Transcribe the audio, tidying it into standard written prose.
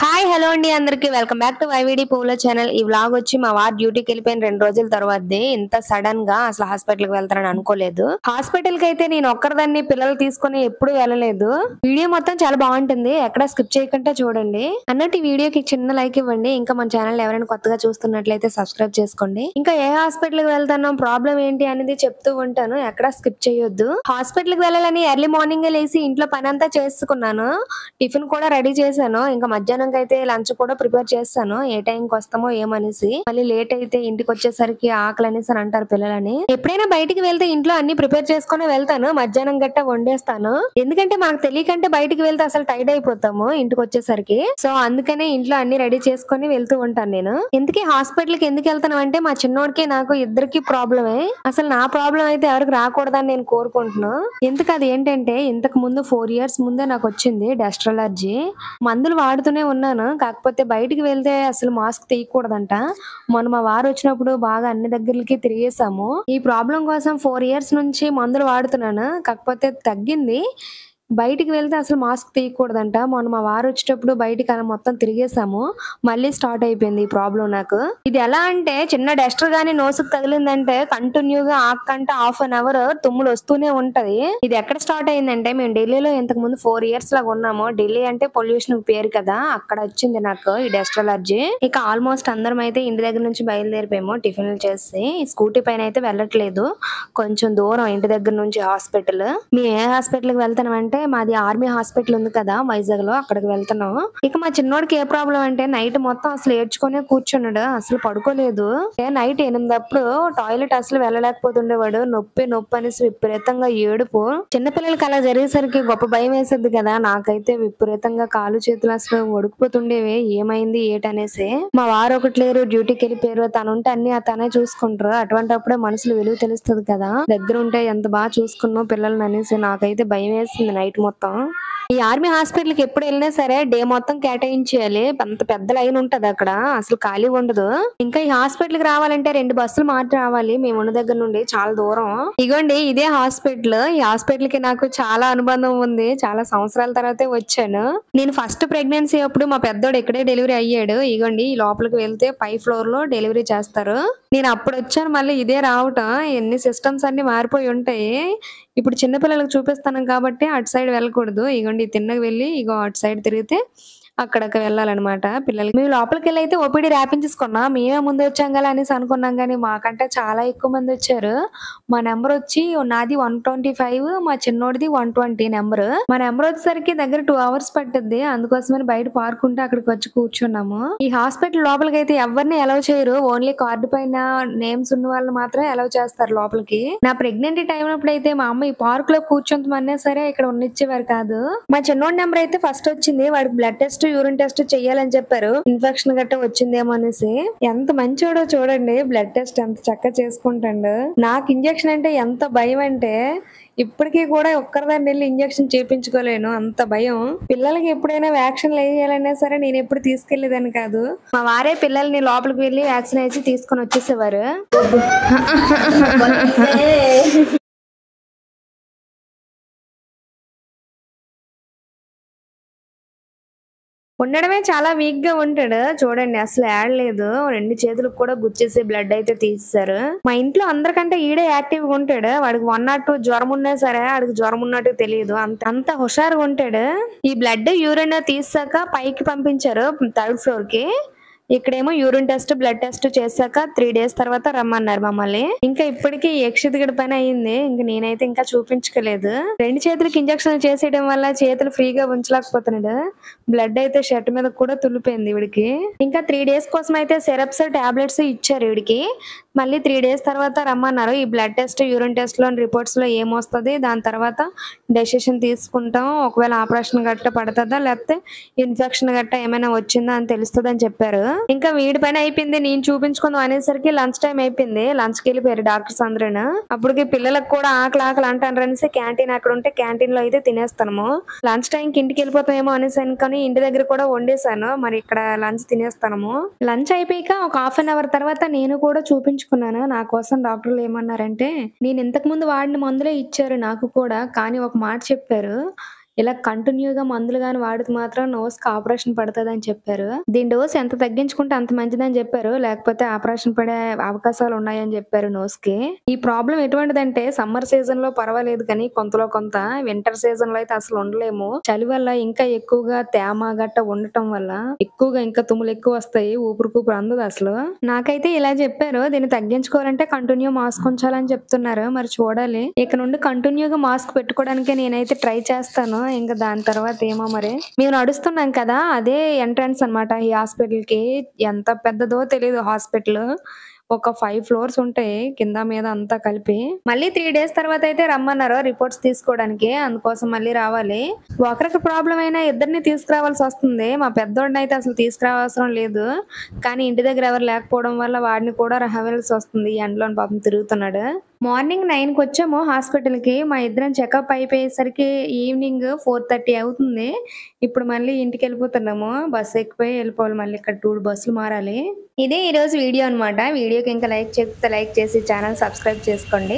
Hi hello అండి అందరికి welcome back to వైవిడి పూల ఛానల్. ఈ వ్లాగ్ వచ్చి మా వారు డ్యూటీకి వెళ్ళిపోయిన 2 రోజుల తర్వాతదే. ఇంత సడన్ గా అసలు హాస్పిటల్ కి వెళ్తారని అనుకోలేదు. హాస్పిటల్ కి అయితే నేను ఒక్కరిదాన్ని పిల్లలు తీసుకొని ఎప్పుడు వెళ్ళలేదు. వీడియో మొత్తం చాలా బాగుంటుంది, ఎక్కడ స్కిప్ చేయకుండా చూడండి. అన్నట్టు ఈ వీడియోకి చిన్న లైక్ ఇవ్వండి. ఇంకా మన ఛానల్ ఎవరైనా కొత్తగా చూస్తున్నట్లయితే సబ్స్క్రైబ్ చేసుకోండి. ఇంకా ఏ హాస్పిటల్ కి వెళ్తానో ప్రాబ్లం ఏంటి అనేది చెప్తూ ఉంటాను, ఎక్కడ స్కిప్ చేయొద్దు. హాస్పిటల్ కి వెళ్ళాలని ఎర్లీ మార్నింగ్ లేసి ఇంట్లో పని అంతా చేసుకున్నాను. టిఫిన్ కూడా రెడీ చేశాను. ఇంకా మధ్యాహ్నం అయితే లంచ్ కూడా ప్రిపేర్ చేస్తాను. ఏ టైం కి వస్తామో ఏమనేసి, మళ్ళీ లేట్ అయితే ఇంటికి వచ్చేసరికి ఆకలి అనేసి అని అంటారు పిల్లలని. ఎప్పుడైనా బయటికి వెళ్తే ఇంట్లో అన్ని ప్రిపేర్ చేసుకుని వెళ్తాను. మధ్యాహ్నం గట్ట వండేస్తాను, ఎందుకంటే మనకు తెలియకంటే బయటికి వెళ్తే అసలు టైర్డ్ అయిపోతాము ఇంటికి వచ్చేసరికి. సో అందుకనే ఇంట్లో అన్ని రెడీ చేసుకుని వెళ్తూ ఉంటాను నేను. ఎందుకే హాస్పిటల్ కి ఎందుకు వెళ్తాను అంటే, మా చిన్నోడికి నాకు ఇద్దరికి ప్రాబ్లమే. అసలు నా ప్రాబ్లం అయితే ఎవరికి రాకూడదని నేను కోరుకుంటున్నాను. ఎందుకు అది ఏంటంటే, ఇంతకు ముందు 4 years ముందే నాకు వచ్చింది డస్ట్ అలర్జీ. మందులు వాడుతూనే ఉన్నాను, కాకపోతే బయటికి వెళ్తే అసలు మాస్క్ తీయకూడదంట. మొన్న మా వారు వచ్చినప్పుడు బాగా అన్ని దగ్గరికి తిరిగేసాము. ఈ ప్రాబ్లం కోసం 4 years నుంచి మందులు వాడుతున్నాను, కాకపోతే తగ్గింది. బయటికి వెళ్తే అసలు మాస్క్ తీయకూడదంట. మొన్న మా వారు వచ్చేటప్పుడు బయటికి అలా మొత్తం తిరిగేసాము, మళ్ళీ స్టార్ట్ అయిపోయింది ఈ ప్రాబ్లం నాకు. ఇది ఎలా అంటే, చిన్న డస్టర్ గానీ నోసుకు తగిలిందంటే కంటిన్యూగా ఆకంట హాఫ్ అన్ అవర్ తుమ్ములు వస్తూనే ఉంటది. ఇది ఎక్కడ స్టార్ట్ అయిందంటే, మేము ఢిల్లీలో ఇంతకు ముందు 4 years లాగా ఉన్నాము. ఢిల్లీ అంటే పొల్యూషన్ పేరు కదా, అక్కడ వచ్చింది నాకు ఈ డస్ట్ అలర్జీ. ఇక ఆల్మోస్ట్ అందరం అయితే ఇంటి దగ్గర నుంచి బయలుదేరిపోయాము టిఫిన్లు చేసి. స్కూటీ పైన అయితే వెళ్ళట్లేదు, కొంచెం దూరం ఇంటి దగ్గర నుంచి హాస్పిటల్. మేము ఏ హాస్పిటల్ కి వెళ్తాం అంటే, మాది ఆర్మీ హాస్పిటల్ ఉంది కదా వైజాగ్ లో, అక్కడికి వెళ్తున్నాం. ఇక మా చిన్నోడికి ఏ ప్రాబ్లం అంటే, నైట్ మొత్తం అసలు ఏడ్చుకునే కూర్చున్నాడు, అసలు పడుకోలేదు. నైట్ 8 అప్పుడు టాయిలెట్ అసలు వెళ్ళలేకపోతుండేవాడు. నొప్పి నొప్పి అనేసి విపరీతంగా ఏడుపు. చిన్నపిల్లలకి అలా జరిగేసరికి గొప్ప భయం వేసేది కదా. నాకైతే విపరీతంగా కాలు చేతులు అసలు వణుకుపోతుండేవి, ఏమైంది ఏటనేసి. మా వారు ఒకటి లేరు, డ్యూటీకి వెళ్ళిపోయారు. తనుంటే అన్ని తనే చూసుకుంటారు. అటువంటిప్పుడే మనసులు విలువ తెలుస్తుంది కదా, దగ్గర ఉంటే ఎంత బాగా చూసుకున్నావు పిల్లల్ని అనేసి. నాకైతే భయం వేసింది నైట్ మొత్తం. ఈ ఆర్మీ హాస్పిటల్ కి ఎప్పుడు వెళ్ళినా సరే డే మొత్తం కేటాయించేయాలి, అంత పెద్ద లైన్ ఉంటది అక్కడ, అసలు ఖాళీ ఉండదు. ఇంకా ఈ హాస్పిటల్ కి రావాలంటే 2 బస్సులు మాత్రం రావాలి మేము ఉన్న దగ్గర నుండి, చాలా దూరం. ఇగోండి ఇదే హాస్పిటల్. ఈ హాస్పిటల్ కి నాకు చాలా అనుబంధం ఉంది, చాలా సంవత్సరాల తర్వాతే వచ్చాను. నేను ఫస్ట్ ప్రెగ్నెన్సీ అప్పుడు మా పెద్దోడు ఇక్కడే డెలివరీ అయ్యాడు. ఇగోండి ఈ లోపలికి వెళ్తే 5th floor లో డెలివరీ చేస్తారు. నేను అప్పుడు వచ్చాను, మళ్ళీ ఇదే రావటం. ఎన్ని సిస్టమ్స్ అన్ని మారిపోయి ఉంటాయి. ఇప్పుడు చిన్నపిల్లలకు చూపిస్తాను కాబట్టి అటు సైడ్ వెళ్ళకూడదు. ఇగోండి తిన్నగా వెళ్ళి ఇగో అటు సైడ్ తిరిగితే అక్కడికి వెళ్ళాలన్నమాట పిల్లలకి. మేము లోపలికి వెళ్ళి అయితే ఓపీడీ ర్యాపించేసుకున్నాం. మేమే ముందు వచ్చాం కదా అనేసి అనుకున్నాం, కానీ మాకంటే చాలా ఎక్కువ మంది వచ్చారు. మా నెంబర్ వచ్చి నాది 125, మా చిన్నోడిది 120 నెంబర్. మా నెంబర్ వచ్చేసరికి దగ్గర 2 hours పట్టుద్ది. అందుకోసమని బయట పార్క్ ఉంటే అక్కడికి వచ్చి కూర్చున్నాము. ఈ హాస్పిటల్ లోపలికి అయితే ఎవరిని అలౌ చేయరు, ఓన్లీ కార్డు పైన నేమ్స్ ఉన్న వాళ్ళని మాత్రమే అలౌ చేస్తారు లోపలికి. నా ప్రెగ్నెంట్ టైం అప్పుడు అయితే మా అమ్మ ఈ పార్క్ లో కూర్చొంతమన్నా సరే ఇక్కడ ఉన్నిచ్చేవారు కాదు. మా చిన్నోడి నెంబర్ అయితే ఫస్ట్ వచ్చింది. వాడికి బ్లడ్ టెస్ట్ యూరిన్ టెస్ట్ చెయ్యాలని చెప్పారు, ఇన్ఫెక్షన్ గట్ట వచ్చిందేమో అనేసి. ఎంత మంచోడో చూడండి, బ్లడ్ టెస్ట్ ఎంత చక్కగా చేసుకుంటాడు. నాకు ఇంజెక్షన్ అంటే ఎంత భయం అంటే, ఇప్పటికీ కూడా ఒక్కరిదాన్ని వెళ్ళి ఇంజెక్షన్ చేయించుకోలేను, అంత భయం. పిల్లలకి ఎప్పుడైనా వ్యాక్సిన్లు వేయాలన్నా సరే నేను ఎప్పుడు తీసుకెళ్లేదని కాదు, మా వారే పిల్లల్ని లోపలికి వెళ్ళి వ్యాక్సిన్ వేసి తీసుకొని వచ్చేసేవారు. ఉండడమే చాలా వీక్ గా ఉంటాడు చూడండి, అసలు ఆడలేదు. 2 చేతులకు కూడా గుచ్చేసి బ్లడ్ అయితే తీసేశారు. మా ఇంట్లో అందరికంటే ఈడే యాక్టివ్ గా ఉంటాడు. వాడికి 1 or 2 జ్వరం ఉన్నా సరే వాడికి జ్వరం ఉన్నట్టు తెలియదు, అంత హుషారుగా ఉంటాడు. ఈ బ్లడ్ యూరిన్ తీసాక పైకి పంపించారు 3rd floor కి. ఇక్కడేమో యూరిన్ టెస్ట్ బ్లడ్ టెస్ట్ చేశాక 3 days తర్వాత రమ్మన్నారు మమ్మల్ని. ఇంకా ఇప్పటికీ యక్షితగడి పని అయింది. ఇంక నేనైతే ఇంకా చూపించుకోలేదు. 2 చేతులకి ఇంజక్షన్ చేసేయడం వల్ల చేతులు ఫ్రీగా ఉంచలేకపోతున్నాడు. బ్లడ్ అయితే షర్ట్ మీద కూడా తుల్లిపోయింది వీడికి. ఇంకా 3 days కోసం అయితే సిరప్స్ టాబ్లెట్స్ ఇచ్చారు వీడికి. మళ్ళీ 3 days తర్వాత రమ్మన్నారు. ఈ బ్లడ్ టెస్ట్ యూరిన్ టెస్ట్ లో రిపోర్ట్స్ లో ఏమొస్తుంది, దాని తర్వాత డెసిషన్ తీసుకుంటాం. ఒకవేళ ఆపరేషన్ గట్ట పడుతుందా లేకపోతే ఇన్ఫెక్షన్ గట్ట ఏమైనా వచ్చిందా అని తెలుస్తుంది అని చెప్పారు. ఇంకా వీడి పని అయిపోయింది. నేను చూపించుకుందాం అనేసరికి లంచ్ టైం అయిపోయింది. లంచ్ కి వెళ్ళిపోయారు డాక్టర్స్ అందరూ. అప్పటికి పిల్లలకు కూడా ఆకలి ఆకలి అంటారు అనేసి క్యాంటీన్ అక్కడ ఉంటే క్యాంటీన్ లో అయితే తినేస్తాము. లంచ్ టైం కి ఇంటికి వెళ్ళిపోతామేమో అనేసి అనుకొని ఇంటి దగ్గర కూడా వండేసాను, మరి ఇక్కడ లంచ్ తినేస్తాము. లంచ్ అయిపోయాక ఒక హాఫ్ అన్ అవర్ తర్వాత నేను కూడా చూపించుకున్నాను. నా కోసం డాక్టర్లు ఏమన్నారంటే, నేను ఇంతకు ముందు వాడిన మందులే ఇచ్చారు నాకు కూడా, కానీ ఒక మాట చెప్పారు, ఇలా కంటిన్యూగా మందులు గాని వాడితే మాత్రం నోస్‌కి ఆపరేషన్ పడతదని చెప్పారు. దీని డోస్ ఎంత తగ్గించుకుంటే అంత మంచిదని చెప్పారు. లేకపోతే ఆపరేషన్ పడే అవకాశాలున్నాయని చెప్పారు నోస్‌కి. ఈ ప్రాబ్లమ్ ఎటువంటిదంటే సమ్మర్ సీజన్‌లో పర్వాలేదు కానీ కొంతలో కొంత వింటర్ సీజన్‌లో అయితే అసలు ఉండలేము. చలి వల్ల ఇంకా ఎక్కువగా తేమ గట్టా ఉండటం వల్ల ఎక్కువగా ఇంకా తుమ్ములు ఎక్కువొస్తాయి. ఊపిరి అందదసలు. నాకైతే ఇలా చెప్పారు. దీన్ని తగ్గించుకోవాలంటే కంటిన్యూ మాస్క్ ఉంచాలని చెప్తున్నారు. మరి చూడాలి. ఇక నుండి కంటిన్యూగా మాస్క్ పెట్టుకోవడానికే నేనైతే ట్రై చేస్తాను. ఇంక దాని తర్వాత ఏమో మరి. మేము నడుస్తున్నాం కదా! అదే ఎంట్రన్స్ అన్నమాట ఈ హాస్పిటల్‌కి. ఎంత పెద్దదో తెలీదు హాస్పిటలు. ఒక 5 ఫ్లోర్స్ ఉంటాయి. కింద మీద అంతా కలిపి. మళ్ళీ 3 డేస్ తర్వాత అయితే రమ్మన్నారు రిపోర్ట్స్ తీసుకోవడానికి. అందుకోసం మళ్ళీ రావాలి. ఒకరికి ప్రాబ్లమ్ అయినా ఇద్దరిని తీసుకురావాల్సొస్తుంది. మా పెద్దోడినైతే అసలు తీసుకురావసరం లేదు. కానీ ఇంటి దగ్గర ఎవరు లేకపోవడం వల్ల వాడిని కూడా రావాల్సొస్తుంది. ఈ ఎండలోన పాపం తిరుగుతున్నాడు. మార్నింగ్ 9:00కొచ్చాము హాస్పిటల్‌కి. మా ఇద్దరం చెకప్ అయిపోయేసరికి ఈవినింగ్ 4:30 అవుతుంది. ఇప్పుడు మళ్ళీ ఇంటికెళ్ళిపోతున్నాము. బస్సు ఎక్కిపోయి వెళ్ళిపోవాలి మళ్ళీ ఇక్కడ 2 బస్సులు మారాలి. ఇదే ఈరోజు వీడియో అన్నమాట. వీడియోకి ఇంకా లైక్ చేస్తే లైక్ చేసి ఛానల్ సబ్స్క్రైబ్ చేసుకోండి.